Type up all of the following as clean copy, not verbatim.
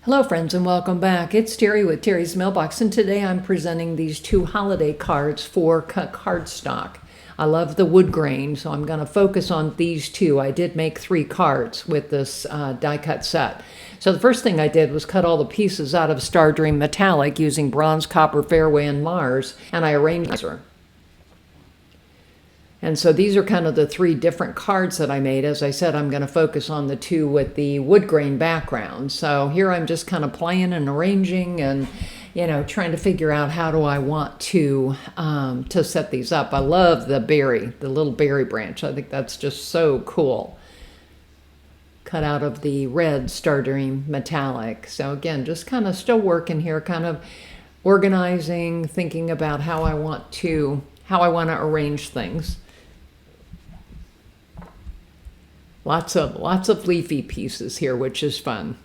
Hello friends and welcome back. It's Terry with Terry's Mailbox, and today I'm presenting these two holiday cards for cardstock. I love the wood grain, so I'm going to focus on these two. I did make 3 cards with this die cut set. So the first thing I did was cut all the pieces out of Star Dream Metallic using Bronze, Copper, Fairway, and Mars, and I arranged them. And so these are kind of the 3 different cards that I made. As I said, I'm going to focus on the 2 with the wood grain background. So here I'm just kind of playing and arranging and, trying to figure out how do I want to set these up. I love the little berry branch. I think that's just so cool. Cut out of the red Star Dream Metallic. So again, just kind of still working here, kind of organizing, thinking about how I want to arrange things. Lots of leafy pieces here, which is fun.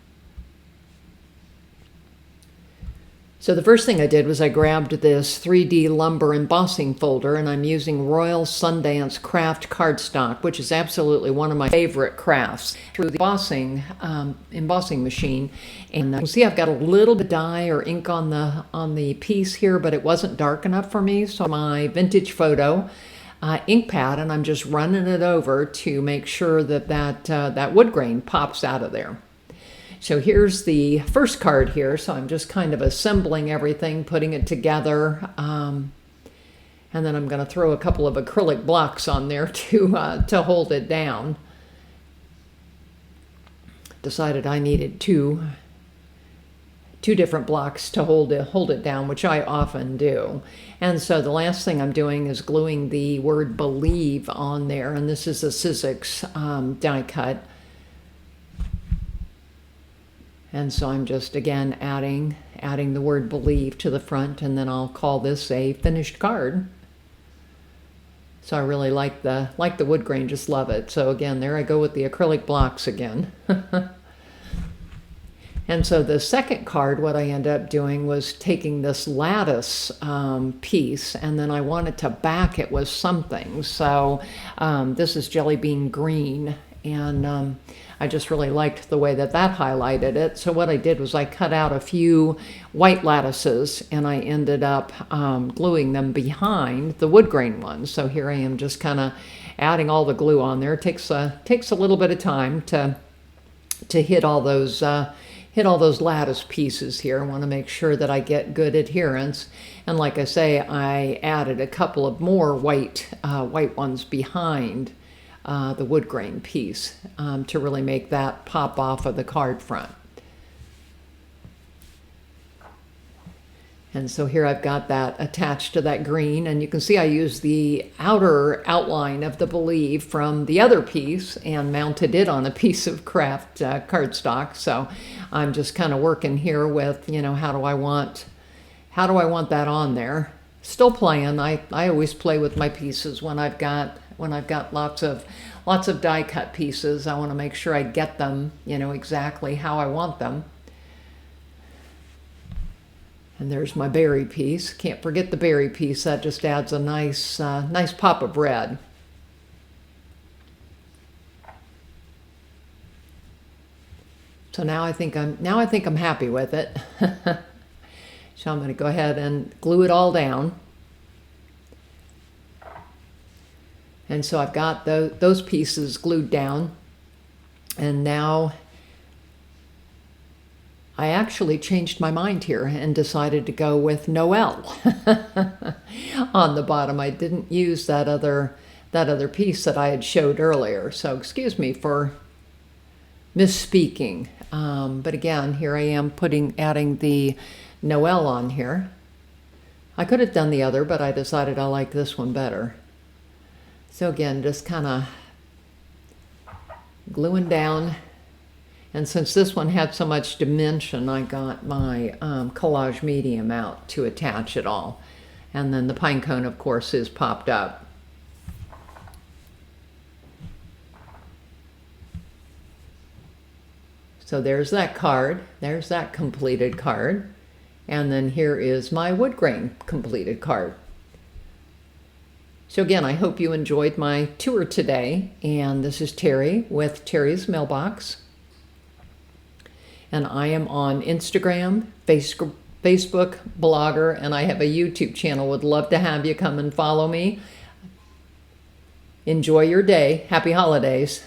So the first thing I did was I grabbed this 3D lumber embossing folder, and I'm using Royal Sundance Craft cardstock, which is absolutely one of my favorite crafts, through the embossing machine. And you can see I've got a little bit of dye or ink on the piece here, but it wasn't dark enough for me. So my vintage photo ink pad, and I'm just running it over to make sure that wood grain pops out of there. So here's the first card here. So I'm just kind of assembling everything, putting it together, and then I'm going to throw a couple of acrylic blocks on there to hold it down. Decided I needed two different blocks to hold it down, which I often do. And so the last thing I'm doing is gluing the word believe on there, and this is a Sizzix die cut. And so I'm just again adding the word believe to the front, and then I'll call this a finished card. So I really like the wood grain, just love it. So again, there I go with the acrylic blocks again. And so the second card, what I ended up doing was taking this lattice piece, and then I wanted to back it with something. So this is Jelly Bean Green, and I just really liked the way that highlighted it. So what I did was I cut out a few white lattices, and I ended up gluing them behind the wood grain ones. So here I am just kind of adding all the glue on there. It takes a little bit of time to hit all those lattice pieces here. I want to make sure that I get good adherence. And like I say, I added a couple of more white ones behind the wood grain piece to really make that pop off of the card front. And so here I've got that attached to that green, and you can see I used the outer outline of the believe from the other piece and mounted it on a piece of craft cardstock. So I'm just kind of working here with, how do I want that on there? Still playing. I always play with my pieces when I've got lots of die cut pieces. I want to make sure I get them, exactly how I want them. And there's my berry piece. Can't forget the berry piece. That just adds a nice pop of red. So now I think I'm happy with it. So I'm going to go ahead and glue it all down. And so I've got those pieces glued down, and now I actually changed my mind here and decided to go with Noel on the bottom. I didn't use that other piece that I had showed earlier, so excuse me for misspeaking. But again, here I am adding the Noel on here. I could have done the other, but I decided I like this one better. So again, just kind of gluing down. And since this one had so much dimension, I got my collage medium out to attach it all. And then the pine cone, of course, is popped up. So there's that card. There's that completed card. And then here is my wood grain completed card. So again, I hope you enjoyed my tour today. And this is Terry with Terry's Mailbox. and I am on Instagram, Facebook, Blogger, and I have a YouTube channel. Would love to have you come and follow me. Enjoy your day. Happy holidays.